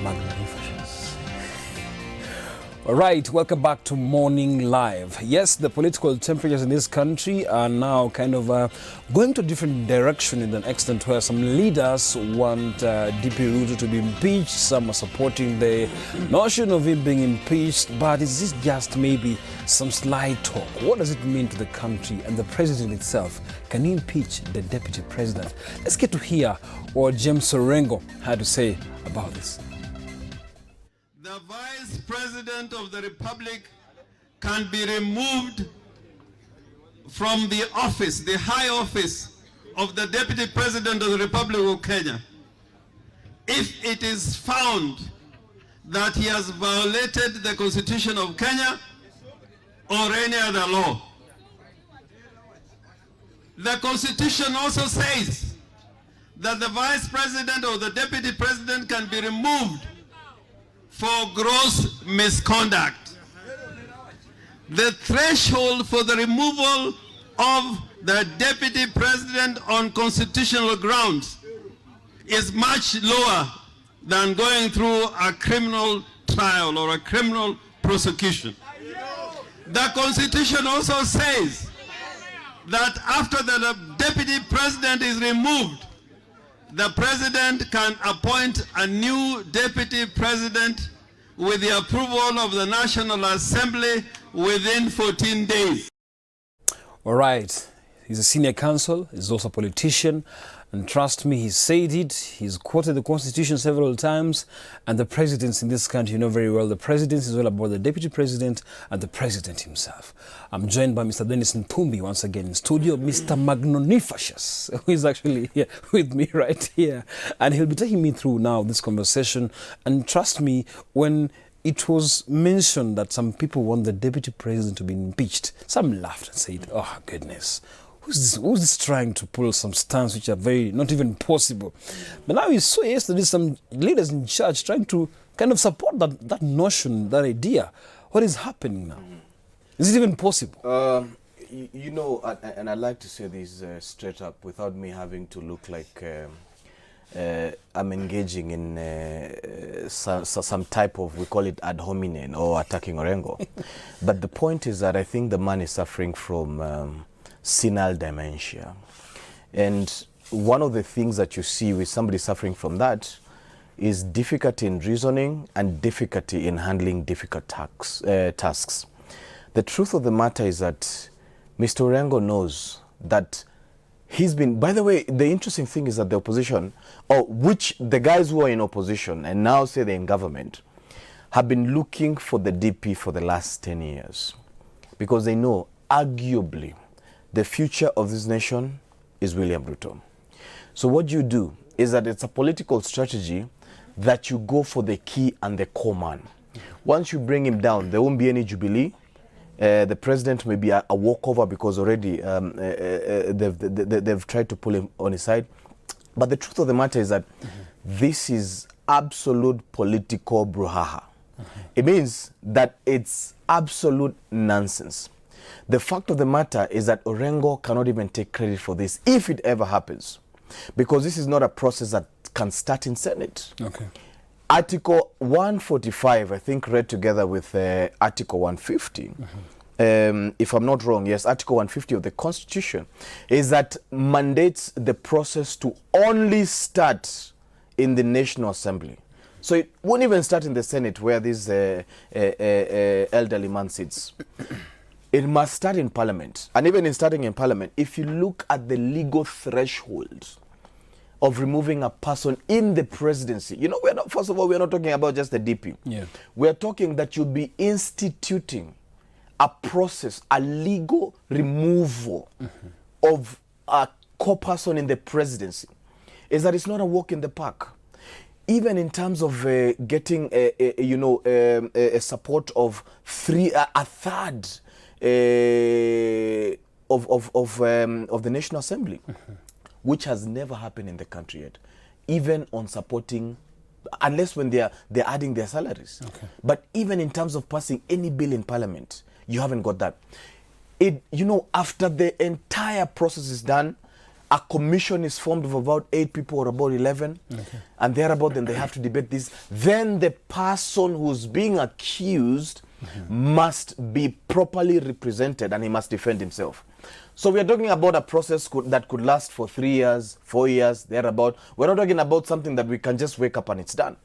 Magnificent. All right, welcome back to Morning Live. Yes, the political temperatures in this country are now kind of going to a different direction in an extent where some leaders want DP Ruto to be impeached. Some are supporting the notion of him being impeached. But is this just maybe some sly talk? What does it mean to the country and the president itself? Can he impeach the deputy president? Let's get to hear what James Orengo had to say about this. The Vice President of the Republic can be removed from the office, the high office of the Deputy President of the Republic of Kenya, if it is found that he has violated the Constitution of Kenya or any other law. The Constitution also says that the Vice President or the Deputy President can be removed for gross misconduct. The threshold for the removal of the Deputy President on constitutional grounds is much lower than going through a criminal trial or a criminal prosecution. The Constitution also says that after the Deputy President is removed, the President can appoint a new Deputy President with the approval of the National Assembly within 14 days. All right. He's a senior counsel. He's also a politician. And trust me, he said it. He's quoted the Constitution several times. And the presidents in this country, you know very well, the president is all about the deputy president and the president himself. I'm joined by Mr. Dennis Ntumbi once again in studio. Mr. Magnificent, who is actually here with me right here. And he'll be taking me through now this conversation. And trust me, when it was mentioned that some people want the deputy president to be impeached, some laughed and said, oh, goodness. Who's this trying to pull some stunts which are very not even possible? But now you saw yesterday some leaders in church trying to kind of support that notion, that idea. What is happening now? Is it even possible? You know, and I like to say this straight up without me having to look like I'm engaging in some type of, we call it ad hominem or attacking Orengo. But the point is that I think the man is suffering from senile dementia. And one of the things that you see with somebody suffering from that is difficulty in reasoning and difficulty in handling difficult tasks. The truth of the matter is that Mr. Orengo knows that he's been, by the way, the interesting thing is that the opposition, or which the guys who are in opposition and now say they're in government, have been looking for the DP for the last 10 years. Because they know, arguably, the future of this nation is William Ruto. So what you do is that it's a political strategy that you go for the key and the core man. Once you bring him down, there won't be any jubilee. The president may be a walkover because already they've tried to pull him on his side. But the truth of the matter is that this is absolute political brouhaha. It means that it's absolute nonsense. The fact of the matter is that Orengo cannot even take credit for this, if it ever happens. Because this is not a process that can start in Senate. Okay. Article 145, I think, read together with Article 150. If I'm not wrong, yes, Article 150 of the Constitution is that mandates the process to only start in the National Assembly. So it won't even start in the Senate where this elderly man sits. It must start in Parliament. And even in starting in Parliament, if you look at the legal threshold of removing a person in the presidency, you know, first of all, we're not talking about just the DP. Yeah. We're talking that you'll be instituting a process, a legal removal of a core person in the presidency. Is that it's not a walk in the park. Even in terms of getting a support of a third of the National Assembly, which has never happened in the country yet, even on supporting, unless when they're adding their salaries. Okay. But even in terms of passing any bill in Parliament, you haven't got that. After the entire process is done, a commission is formed of about 8 people or about 11, and thereabout, then they have to debate this. Then the person who's being accused must be properly represented, and he must defend himself. So we are talking about a process that could last for 3 years, 4 years, thereabout. We're not talking about something that we can just wake up and it's done.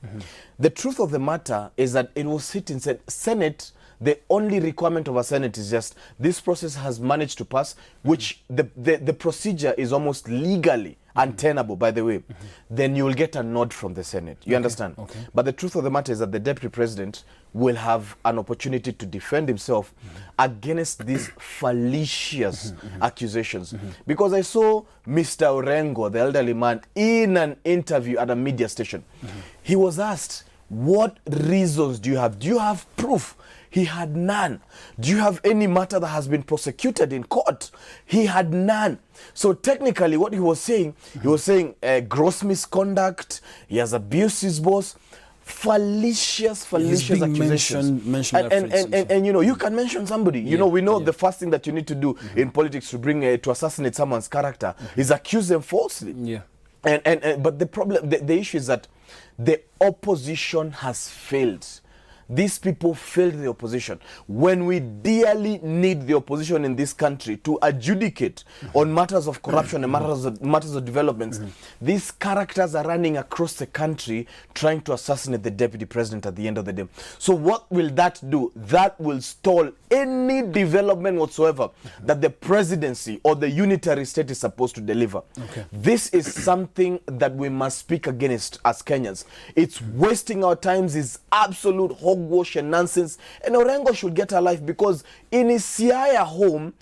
The truth of the matter is that it will sit in Senate. The only requirement of a Senate is just this process has managed to pass, which the procedure is almost legally untenable, by the way. Then you will get a nod from the Senate. You understand? But the truth of the matter is that the Deputy President will have an opportunity to defend himself against these fallacious accusations. Because I saw Mr. Orengo, the elderly man, in an interview at a media station. He was asked, what reasons do you have? Do you have proof? He had none. Do you have any matter that has been prosecuted in court? He had none. So technically what he was saying gross misconduct, he has abused his boss, fallacious accusations. Mentioned and you know, you can mention somebody. You know, we know the first thing that you need to do in politics to bring to assassinate someone's character is accuse them falsely. But the problem, the issue is that the opposition has failed. These people failed the opposition. When we dearly need the opposition in this country to adjudicate on matters of corruption and matters of developments, these characters are running across the country trying to assassinate the Deputy President at the end of the day. So what will that do? That will stall any development whatsoever that the presidency or the unitary state is supposed to deliver. This is something that we must speak against as Kenyans. It's wasting our times, is absolute hogwash and nonsense. And Orengo should get a life, because in his Siaya home,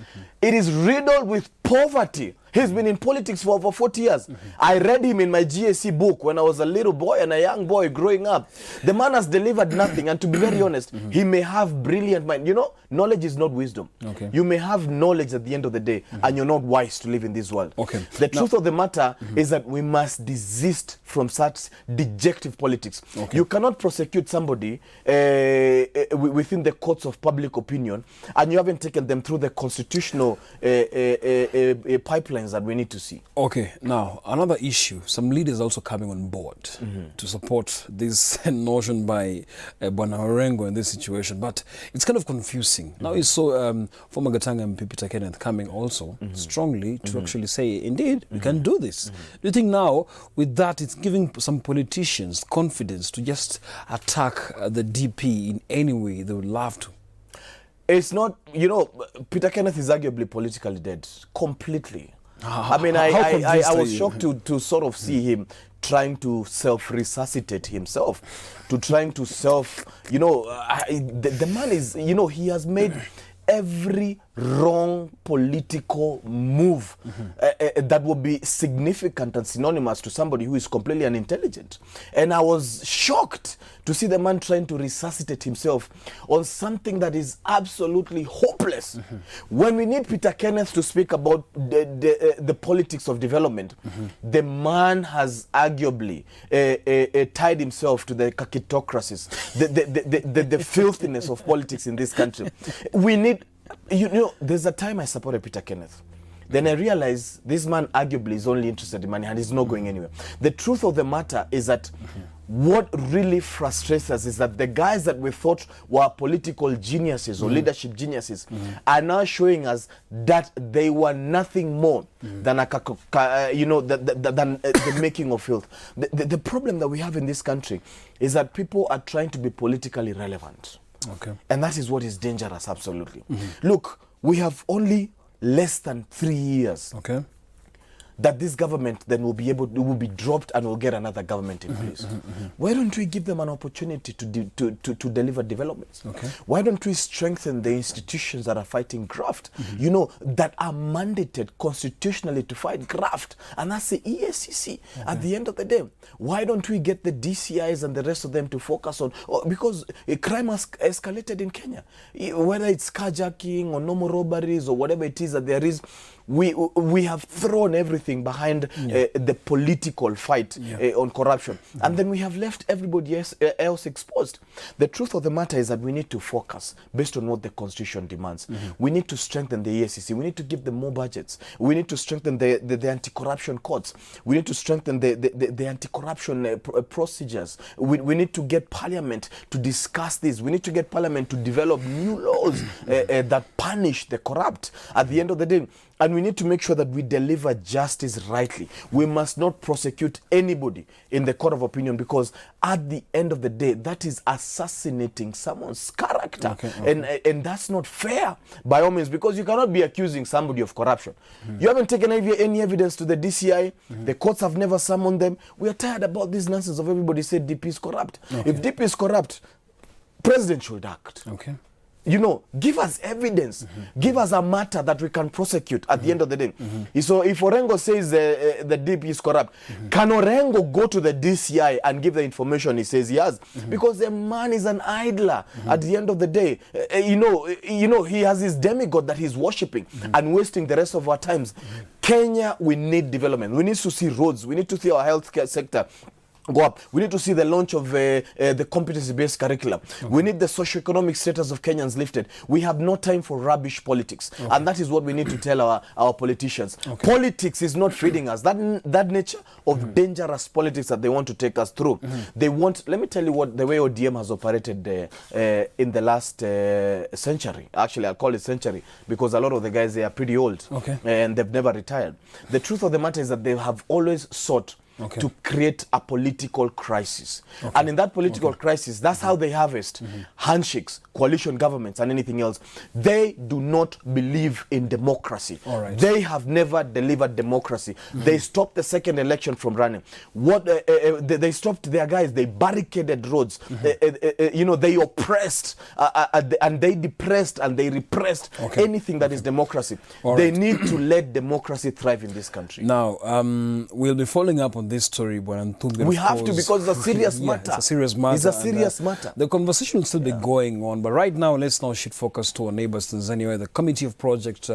it is riddled with poverty. He's been in politics for over 40 years. I read him in my GSC book when I was a little boy and a young boy growing up. The man has delivered nothing. And to be very honest, he may have brilliant mind. You know, knowledge is not wisdom. You may have knowledge at the end of the day, and you're not wise to live in this world. The truth of the matter is that we must desist from such dejective politics. You cannot prosecute somebody within the courts of public opinion, and you haven't taken them through the constitutional pipeline that we need to see. Now another issue, some leaders also coming on board to support this notion by Bwana Orengo in this situation, but it's kind of confusing. Now you saw former Gatanga MP Peter Kenneth coming also strongly to actually say, indeed, we can do this. Do you think now with that it's giving some politicians confidence to just attack the DP in any way they would love to? It's not, you know, Peter Kenneth is arguably politically dead, completely. I mean, I was shocked to sort of see him trying to self-resuscitate himself, to trying to you know, the man is, you know, he has made every wrong political move that would be significant and synonymous to somebody who is completely unintelligent. And I was shocked to see the man trying to resuscitate himself on something that is absolutely hopeless. When we need Peter Kenneth to speak about the politics of development, the man has arguably tied himself to the kakitocracies, the filthiness of politics in this country. We need, you know, there's a time I supported Peter Kenneth. Then I realized this man arguably is only interested in money and he's not going anywhere. The truth of the matter is that what really frustrates us is that the guys that we thought were political geniuses or leadership geniuses are now showing us that they were nothing more than the making of filth. The problem that we have in this country is that people are trying to be politically relevant. And that is what is dangerous, absolutely. Look, we have only less than 3 years that this government then will be dropped and we'll get another government in place. Why don't we give them an opportunity to deliver developments? Why don't we strengthen the institutions that are fighting graft, you know, that are mandated constitutionally to fight graft, and that's the EACC at the end of the day. Why don't we get the DCIs and the rest of them to focus on, because crime has escalated in Kenya, whether it's carjacking or normal robberies or whatever it is that there is, we have thrown everything behind the political fight on corruption, and then we have left everybody else exposed. The truth of the matter is that we need to focus based on what the Constitution demands. We need to strengthen the EACC. We need to give them more budgets. We need to strengthen the anti-corruption courts. We need to strengthen the anti-corruption procedures. We need to get Parliament to discuss this. We need to get Parliament to develop new laws that punish the corrupt at the end of the day. And we need to make sure that we deliver justice rightly. We must not prosecute anybody in the court of opinion, because at the end of the day, that is assassinating someone's character. And that's not fair by all means, because you cannot be accusing somebody of corruption. You haven't taken any evidence to the DCI. The courts have never summoned them. We are tired about this nonsense of everybody said DP is corrupt. If DP is corrupt, president should act. You know, give us evidence. Give us a matter that we can prosecute at the end of the day. So if Orengo says the DP is corrupt, can Orengo go to the DCI and give the information he says he has? Because the man is an idler at the end of the day. You know, he has his demigod that he's worshipping and wasting the rest of our times. Kenya, we need development. We need to see roads. We need to see our healthcare sector go up. We need to see the launch of the competency-based curriculum. We need the socio-economic status of Kenyans lifted. We have no time for rubbish politics. And that is what we need to tell our politicians. Politics is not feeding us. That nature of dangerous politics that they want to take us through. They want, let me tell you what the way ODM has operated in the last century. Actually, I'll call it century, because a lot of the guys, they are pretty old. And they've never retired. The truth of the matter is that they have always sought to create a political crisis. And in that political crisis, that's how they harvest handshakes, coalition governments, and anything else. They do not believe in democracy. They have never delivered democracy. They stopped the second election from running. What they stopped their guys, they barricaded roads. You know, they oppressed and they depressed and they repressed anything that is democracy. They need to let democracy thrive in this country. Now, we'll be following up on this story, we have to, because it's a serious matter. It's a serious matter. It's a serious matter. The conversation will still be going on, but right now, let's now shift focus to our neighbors, Tanzania, where the Committee of Project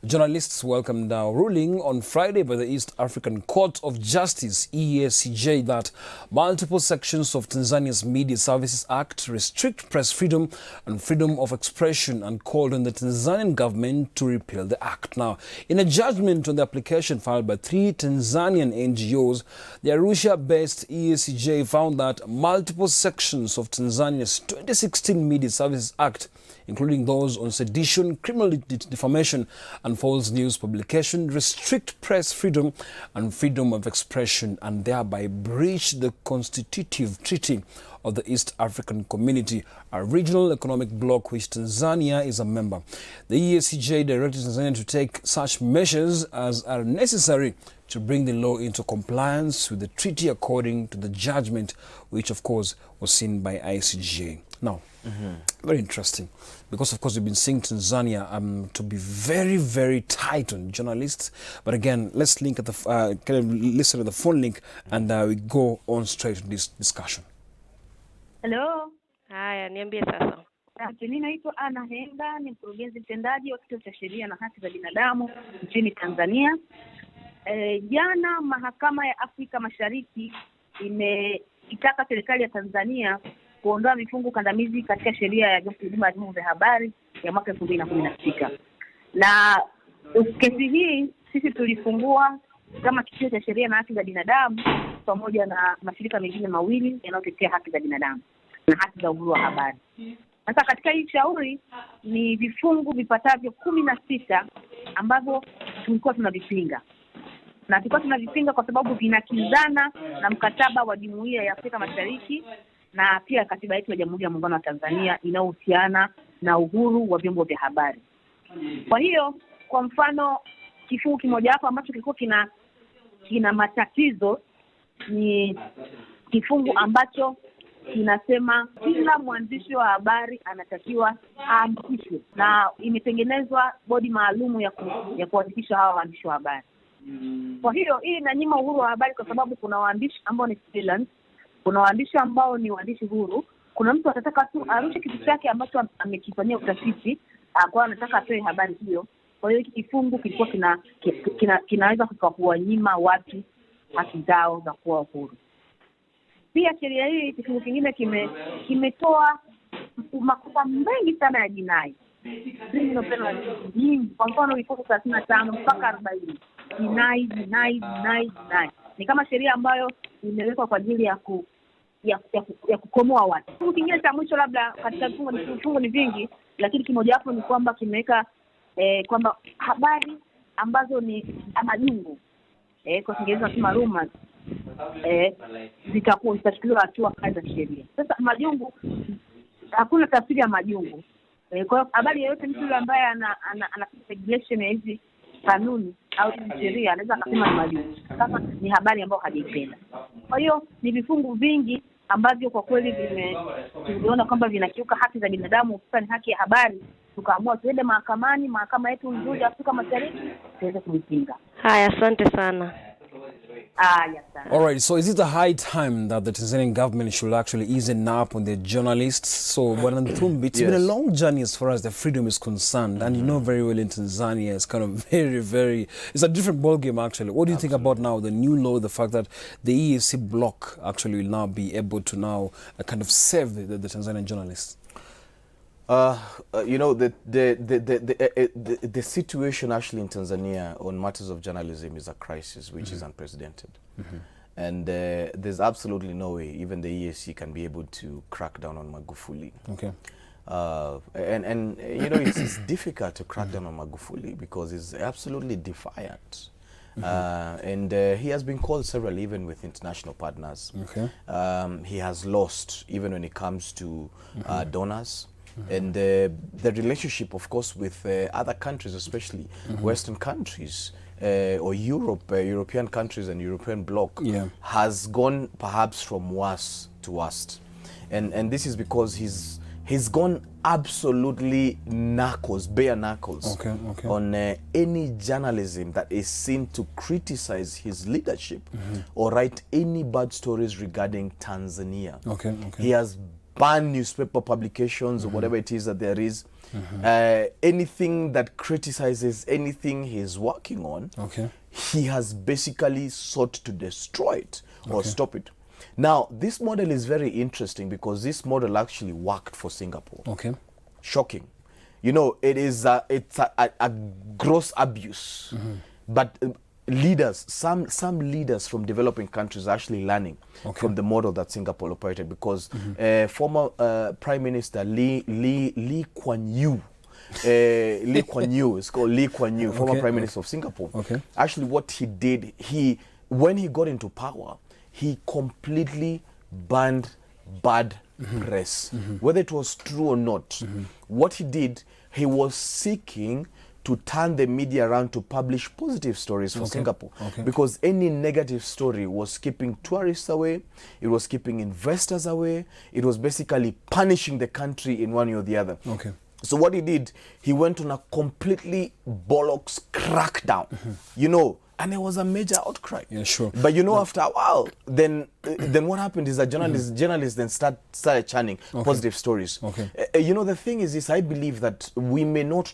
Journalists welcomed now ruling on Friday by the East African Court of Justice, EACJ, that multiple sections of Tanzania's Media Services Act restrict press freedom and freedom of expression, and called on the Tanzanian government to repeal the act. Now, in a judgment on the application filed by 3 Tanzanian NGOs, the Arusha-based EACJ found that multiple sections of Tanzania's 2016 Media Services Act, including those on sedition, criminal defamation, and false news publication, restrict press freedom and freedom of expression, and thereby breach the constitutive treaty of the East African Community, a regional economic bloc which Tanzania is a member. The EACJ directed Tanzania to take such measures as are necessary to bring the law into compliance with the treaty, according to the judgment, which of course was seen by ICJ. Now, very interesting, because of course we've been seeing Tanzania to be very, very tight on journalists. But again, let's link at the listen to the phone link, and we go on straight to this discussion. Hello. Haya, niambie sasa. Mimi naitwa Ana Henga, ni mkurugenzi mtendaji wa Kituo cha Sheria na Haki za Binadamu nchini Tanzania. Jana Mahakama ya Afrika Mashariki imeitaka serikali ya Tanzania kuondoa vifungu kandamizi katika sheria ya huduma ya vyombo vya habari ya mwaka 2016. Na kesi hii sisi tulifungua kama Kituo cha Sheria na Haki za Binadamu pamoja na mashirika mengine mawili yanayotetea haki za binadamu na haki za uhuru wa habari. Sasa katika hii shauri ni vifungu vipatavyo 16 ambavyo tulikuwa tunavipinga. Na tulikuwa tunavipinga kwa sababu vinakinzana na mkataba wa Jumuiya ya Afrika Mashariki na pia katiba yetu ya Jamhuri ya Muungano wa Tanzania inayohusiana na uhuru wa vyombo vya habari. Kwa hiyo, kwa mfano, kifungu kimoja hapo ambacho kilikuwa kina matatizo ni kifungu ambacho kinasema kila mwandishi wa habari anatakiwa aandikishwe, na imetengenezwa bodi maalumu ya kuandikisha hawa waandishi wa habari. Kwa hiyo hii inanyima uhuru wa habari, kwa sababu kuna waandishi ambao ni freelance, kuna waandishi ambao ni waandishi huru. Kuna mtu atataka tu arushe kitu chake ambacho amekifanyia utafiti, kwa anataka atoe habari hiyo, Kwa hiyo hiki kifungu kilikuwa kinaweza kuwanyima watu haki zao za kuwa huru. Pia sheria hii, kifungu kingine kimetoa makosa mengi sana ya jinai. Criminal penalty. Kwa mfano vifungu 35 mpaka 40. Jinai. Ni kama sheria ambayo imewekwa kwa ajili ya kukomoa watu. Kifungu kingine cha mwisho, labda katika vifungu ni vingi, lakini kimoja wapo ni kwamba kimeweka kwamba habari ambazo ni majungu, kwa Kiingereza tunasema rumors, zitachukuliwa hatua kali za sheria. Sasa majungu, hakuna tafsiri ya majungu. Kwa hiyo habari yoyote, mtu yule ambaye ana regulation ya hizi kanuni au hizi sheria anaweza akasema ni majungu kama ni habari ambayo hajaipenda. Kwa hiyo ni vifungu vingi ambavyo kwa kweli tuliona kwamba vinakiuka haki za binadamu, hususan haki ya habari. Tukaamua tuende mahakamani, mahakama yetu nzuri ya Afrika Mashariki, tuweze kuipinga. Haya, asante sana. All right, so is it a high time that the Tanzanian government should actually ease up on their journalists? So, Bwana Nthumbi, it's been a long journey as far as the freedom is concerned, and you know very well in Tanzania it's kind of very, it's a different ballgame actually. What do you think about now the new law, the fact that the EAC bloc actually will now be able to now kind of save the Tanzanian journalists? You know, the situation actually in Tanzania on matters of journalism is a crisis which is unprecedented. And there's absolutely no way even the EAC can be able to crack down on Magufuli. Okay. And you know, it's difficult to crack down on Magufuli because he's absolutely defiant. And he has been called several, even with international partners. Okay. He has lost even when it comes to donors. And the relationship, of course, with other countries, especially Western countries or European countries and European bloc, has gone perhaps from worse to worst. And this is because he's gone absolutely bare knuckles on any journalism that is seen to criticize his leadership or write any bad stories regarding Tanzania. He has banned newspaper publications or whatever it is that there is. Anything that criticizes anything he's working on, he has basically sought to destroy it or stop it. Now, this model is very interesting because this model actually worked for Singapore. Shocking. You know, it's a gross abuse. But leaders, some leaders from developing countries are actually learning from the model that Singapore operated, because former Prime Minister Lee Kuan Yew, it's called Lee Kuan Yew, former Prime Minister of Singapore. Actually, what he did, when he got into power, he completely banned bad press, whether it was true or not. What he did, he was seeking to turn the media around to publish positive stories for Singapore. Because any negative story was keeping tourists away, it was keeping investors away, it was basically punishing the country in one way or the other. So what he did, he went on a completely bollocks crackdown, you know, and there was a major outcry. But you know, after a while, then what happened is that journalists then started churning positive stories. You know, the thing is this, I believe that we may not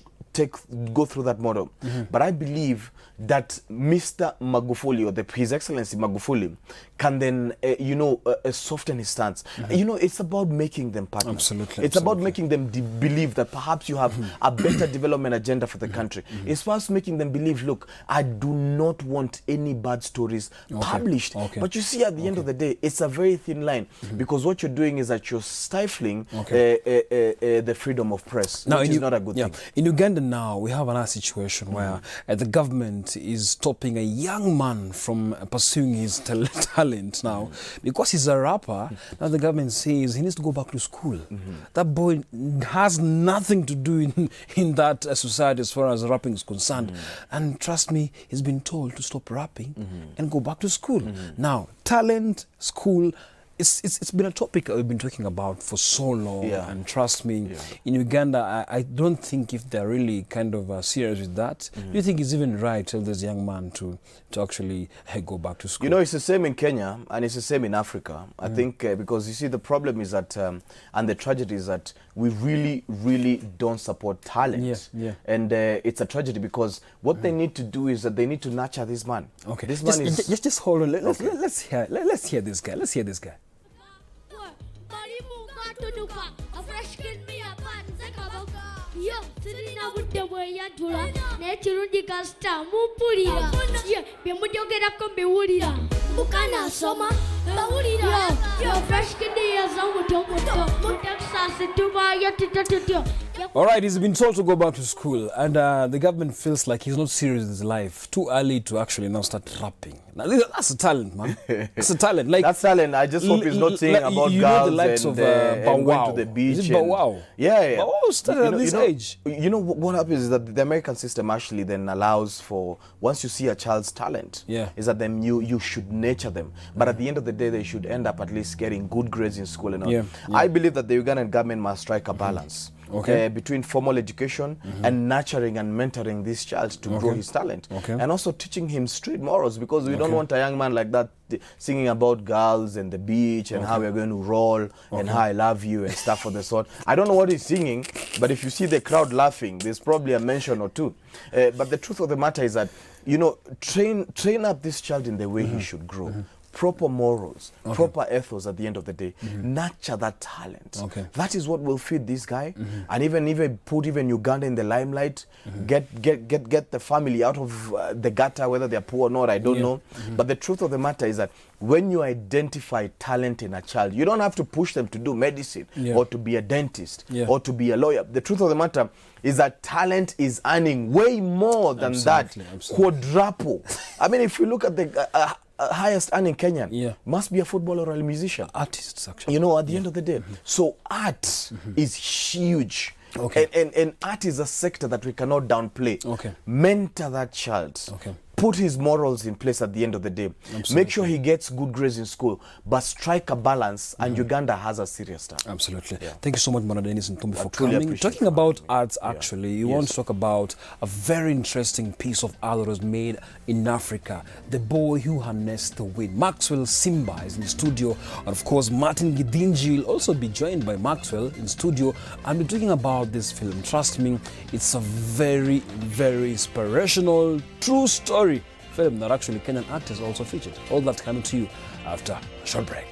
go through that model, but I believe that Mr. Magufuli, or His Excellency Magufuli, can then you know, soften his stance. You know, it's about making them partners. It's about making them believe that perhaps you have a better development agenda for the country. It's first making them believe, look, I do not want any bad stories published. But you see, at the end of the day, it's a very thin line, because what you're doing is that you're stifling the freedom of press, which is not a good thing. In Uganda now, we have another situation where the government is stopping a young man from pursuing his talent now because he's a rapper. Now the government says he needs to go back to school. That boy has nothing to do in that society as far as rapping is concerned. And trust me, he's been told to stop rapping and go back to school. Now, talent, school, it's been a topic we've been talking about for so long, Yeah. and trust me, Yeah. in Uganda, I don't think if they're really kind of serious with that. Do you think it's even right to tell this young man to actually go back to school? You know, it's the same in Kenya and it's the same in Africa. I think because you see, the problem is that, and the tragedy is that we really, really don't support talent. Yeah, yeah. And it's a tragedy because what they need to do is that they need to nurture this man. Okay, This man is... just hold on. Let's hear this guy. Let's hear this guy. Yo, sirina budde bweyantula naye kirungi kasita mumpulira ye byemujogerako mbiwulira mukana asoma bawulira yo fresh kid yezo muto mu Texas tubayo tutututyo. All right, he's been told to go back to school, and the government feels like he's not serious with his life. Too early to actually now start rapping. Now, that's a talent, man. That's a talent. Like That's talent. I just hope he's not saying like, about you girls know the likes and, of and Bow going Wow. to the beach. Is it Bow Wow? Yeah. Bow Wow started at this age. You know what happens is that the American system actually then allows for, once you see a child's talent, Yeah. is that then you should nurture them. But at the end of the day, they should end up at least getting good grades in school and all. Yeah, yeah. I believe that the Ugandan government must strike a balance. Okay. Between formal education and nurturing and mentoring this child to grow his talent. Okay. And also teaching him street morals, because we don't Okay. want a young man like that singing about girls and the beach and how we're going to roll and how I love you and stuff of the sort. I don't know what he's singing, but if you see the crowd laughing, there's probably a mention or two. But the truth of the matter is that, you know, train up this child in the way he should grow. Proper morals, proper ethos at the end of the day. Nurture that talent. Okay. That is what will feed this guy. And even put Uganda in the limelight, get the family out of the gutter, whether they're poor or not, I don't know. But the truth of the matter is that when you identify talent in a child, you don't have to push them to do medicine or to be a dentist or to be a lawyer. The truth of the matter is that talent is earning way more than Absolutely, that absolutely. quadruple. I mean, if you look at the highest earning Kenyan, must be a footballer or a musician. Artists, actually. You know, at the end of the day. So art is huge. Okay. And art is a sector that we cannot downplay. Okay. Mentor that child. Okay. Put his morals in place at the end of the day. Absolutely. Make sure he gets good grades in school, but strike a balance, and Uganda has a serious star. Absolutely. Thank you so much, Mona Dennis and Tombi, for truly coming. appreciate Talking you about having me. arts, actually, you want to talk about a very interesting piece of art that was made in Africa. The boy who harnessed the wind. Maxwell Simba is in the studio. And of course, Martin Gidinji will also be joined by Maxwell in studio. And we're talking about this film. Trust me, it's a very, very inspirational, true story film that actually Kenyan actors also featured. All that coming to you after a short break.